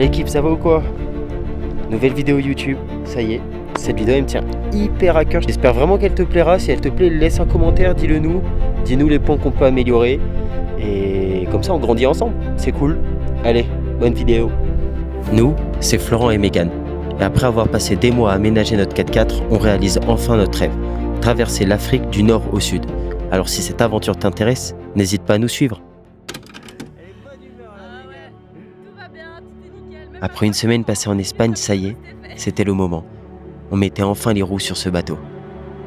L'équipe, ça va ou quoi? Nouvelle vidéo YouTube, ça y est. Cette vidéo elle me tient hyper à cœur. J'espère vraiment qu'elle te plaira. Si elle te plaît, laisse un commentaire, dis-le nous. Dis-nous les points qu'on peut améliorer. Et comme ça on grandit ensemble. C'est cool. Allez, bonne vidéo. Nous, c'est Florent et Mégane. Et après avoir passé des mois à aménager notre 4x4, on réalise enfin notre rêve. Traverser l'Afrique du nord au sud. Alors si cette aventure t'intéresse, n'hésite pas à nous suivre. Après une semaine passée en Espagne, ça y est, c'était le moment. On mettait enfin les roues sur ce bateau.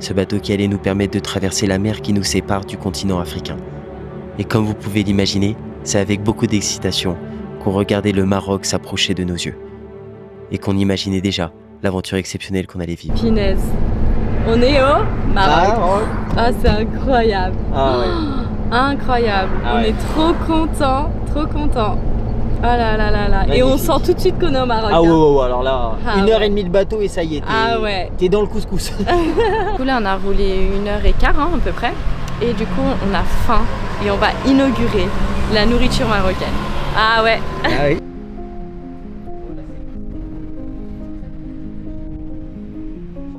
Ce bateau qui allait nous permettre de traverser la mer qui nous sépare du continent africain. Et comme vous pouvez l'imaginer, c'est avec beaucoup d'excitation qu'on regardait le Maroc s'approcher de nos yeux. Et qu'on imaginait déjà l'aventure exceptionnelle qu'on allait vivre. Finesse. On est au Maroc. Ah, c'est incroyable. Ah ouais. Incroyable. Ah on ouais. est trop contents, trop contents. Ah là là là là. Magnifique. Et on sent tout de suite qu'on est au Maroc. Ah ouais, alors là, Ah 1h30 de bateau et ça y est, t'es dans le couscous. Du coup là on a roulé 1h15 à peu près. Et du coup on a faim et on va inaugurer la nourriture marocaine. Ah ouais. Ah oui.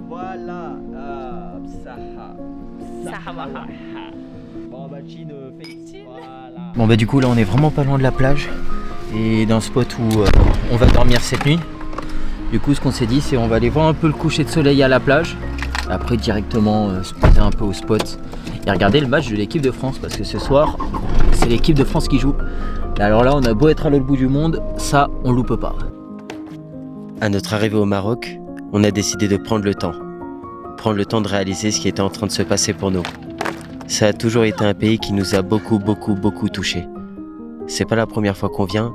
Voilà. Bon bah du coup là on est vraiment pas loin de la plage et d'un spot où on va dormir cette nuit. Du coup ce qu'on s'est dit c'est on va aller voir un peu le coucher de soleil à la plage. Après directement se poser un peu au spot et regarder le match de l'équipe de France parce que ce soir c'est l'équipe de France qui joue. Et alors là on a beau être à l'autre bout du monde, ça on loupe pas. À notre arrivée au Maroc, on a décidé de prendre le temps. Prendre le temps de réaliser ce qui était en train de se passer pour nous. Ça a toujours été un pays qui nous a beaucoup touchés. C'est pas la première fois qu'on vient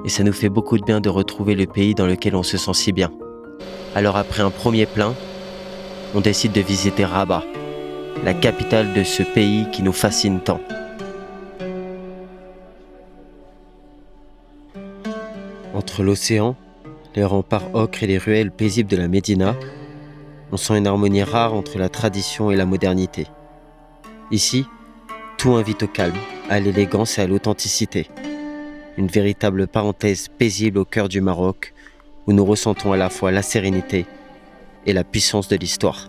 et ça nous fait beaucoup de bien de retrouver le pays dans lequel on se sent si bien. Alors après un premier plein, on décide de visiter Rabat, la capitale de ce pays qui nous fascine tant. Entre l'océan, les remparts ocre et les ruelles paisibles de la Médina, on sent une harmonie rare entre la tradition et la modernité. Ici, tout invite au calme, à l'élégance et à l'authenticité. Une véritable parenthèse paisible au cœur du Maroc, où nous ressentons à la fois la sérénité et la puissance de l'histoire.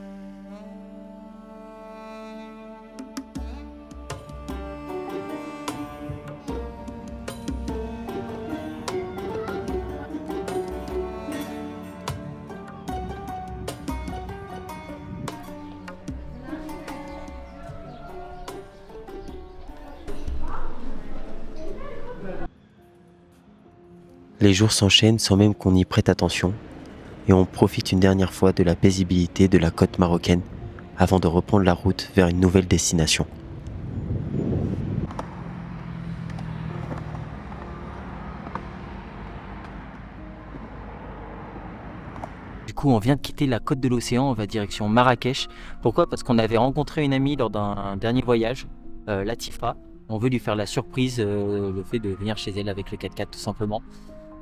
Les jours s'enchaînent sans même qu'on y prête attention et on profite une dernière fois de la paisibilité de la côte marocaine avant de reprendre la route vers une nouvelle destination. Du coup, on vient de quitter la côte de l'océan, on va direction Marrakech. Pourquoi? Parce qu'on avait rencontré une amie lors d'un dernier voyage, Latifa. On veut lui faire la surprise, le fait de venir chez elle avec le 4x4 tout simplement.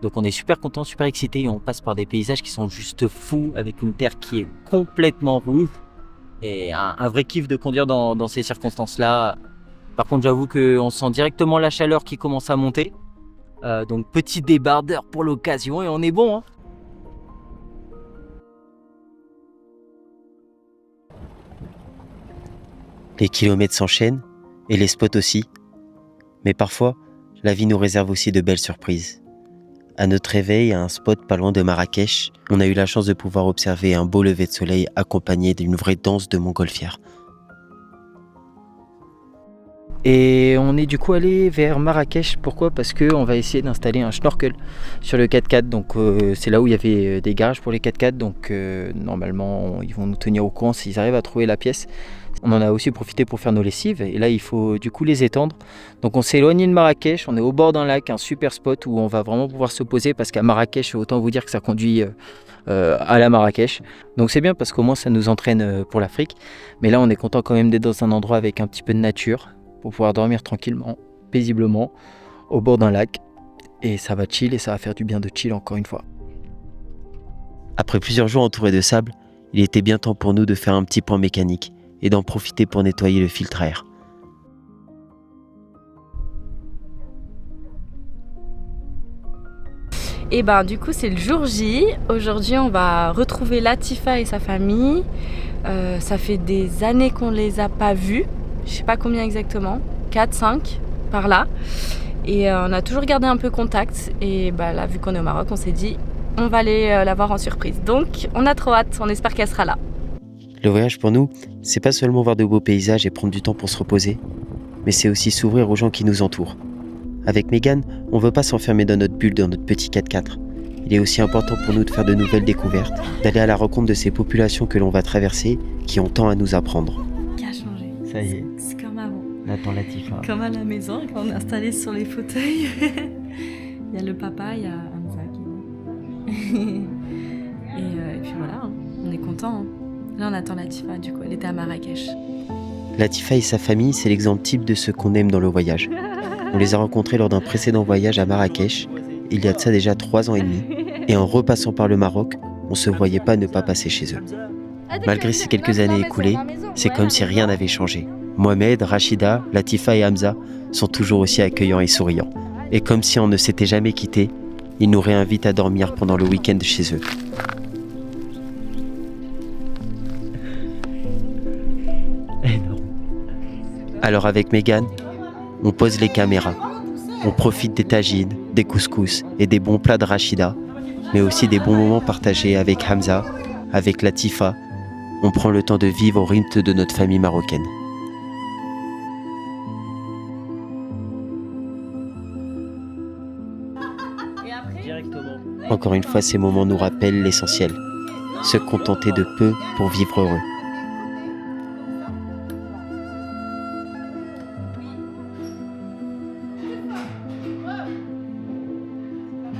Donc on est super content, super excité et on passe par des paysages qui sont juste fous avec une terre qui est complètement rouge et un vrai kiff de conduire dans ces circonstances-là. Par contre j'avoue qu'on sent directement la chaleur qui commence à monter. Donc petit débardeur pour l'occasion et on est bon hein. Les kilomètres s'enchaînent et les spots aussi. Mais parfois, la vie nous réserve aussi de belles surprises. À notre réveil, à un spot pas loin de Marrakech, on a eu la chance de pouvoir observer un beau lever de soleil accompagné d'une vraie danse de montgolfière. Et on est du coup allé vers Marrakech. Pourquoi? Parce qu'on va essayer d'installer un snorkel sur le 4x4. Donc c'est là où il y avait des garages pour les 4x4. Donc normalement ils vont nous tenir au courant s'ils arrivent à trouver la pièce. On en a aussi profité pour faire nos lessives et là il faut du coup les étendre. Donc on s'est éloigné de Marrakech, on est au bord d'un lac, un super spot où on va vraiment pouvoir se poser parce qu'à Marrakech, autant vous dire que ça conduit à la Marrakech. Donc c'est bien parce qu'au moins ça nous entraîne pour l'Afrique. Mais là on est content quand même d'être dans un endroit avec un petit peu de nature pour pouvoir dormir tranquillement, paisiblement, au bord d'un lac. Et ça va chill et ça va faire du bien de chill encore une fois. Après plusieurs jours entourés de sable, il était bien temps pour nous de faire un petit point mécanique et d'en profiter pour nettoyer le filtre à air. Et ben du coup c'est le jour J. Aujourd'hui on va retrouver Latifa et sa famille. Ça fait des années qu'on les a pas vus. Je sais pas combien exactement. 4, 5 par là. Et on a toujours gardé un peu contact. Et bah, là vu qu'on est au Maroc on s'est dit on va aller la voir en surprise. Donc on a trop hâte, on espère qu'elle sera là. Le voyage pour nous, c'est pas seulement voir de beaux paysages et prendre du temps pour se reposer, mais c'est aussi s'ouvrir aux gens qui nous entourent. Avec Mégane, on veut pas s'enfermer dans notre bulle, dans notre petit 4x4. Il est aussi important pour nous de faire de nouvelles découvertes, d'aller à la rencontre de ces populations que l'on va traverser, qui ont tant à nous apprendre. Qui a changé. Ça y est, C'est comme avant. on attend Latifa. Comme à la maison, quand on est installé sur les fauteuils. Il y a le papa, il y a Hamza qui est là. Et puis voilà, hein. On est content. Hein. Là, on attend Latifa, du coup, elle était à Marrakech. Latifa et sa famille, c'est l'exemple type de ce qu'on aime dans le voyage. On les a rencontrés lors d'un précédent voyage à Marrakech, il y a de ça déjà 3 ans et demi. Et en repassant par le Maroc, on se voyait pas ne pas passer chez eux. Malgré ces quelques années écoulées, c'est comme si rien n'avait changé. Mohamed, Rachida, Latifa et Hamza sont toujours aussi accueillants et souriants. Et comme si on ne s'était jamais quittés, ils nous réinvitent à dormir pendant le week-end chez eux. Alors avec Mégane, on pose les caméras. On profite des tagines, des couscous et des bons plats de Rachida, mais aussi des bons moments partagés avec Hamza, avec Latifa. On prend le temps de vivre au rythme de notre famille marocaine. Encore une fois, ces moments nous rappellent l'essentiel. Se contenter de peu pour vivre heureux.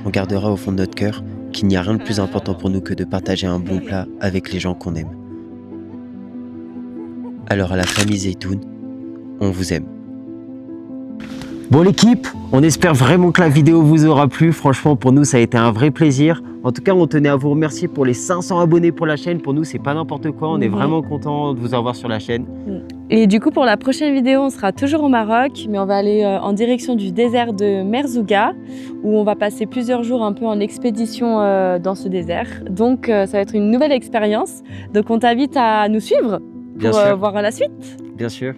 On gardera au fond de notre cœur qu'il n'y a rien de plus important pour nous que de partager un bon plat avec les gens qu'on aime. Alors à la famille Zeytoun, on vous aime. Bon l'équipe, on espère vraiment que la vidéo vous aura plu. Franchement, pour nous, ça a été un vrai plaisir. En tout cas, on tenait à vous remercier pour les 500 abonnés pour la chaîne. Pour nous, c'est pas n'importe quoi. On est vraiment content de vous avoir sur la chaîne. Et du coup, pour la prochaine vidéo, on sera toujours au Maroc, mais on va aller en direction du désert de Merzouga, où on va passer plusieurs jours un peu en expédition dans ce désert. Donc, ça va être une nouvelle expérience. Donc, on t'invite à nous suivre pour voir la suite. Bien sûr.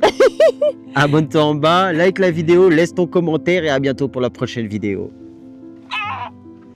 Abonne-toi en bas, like la vidéo, laisse ton commentaire et à bientôt pour la prochaine vidéo.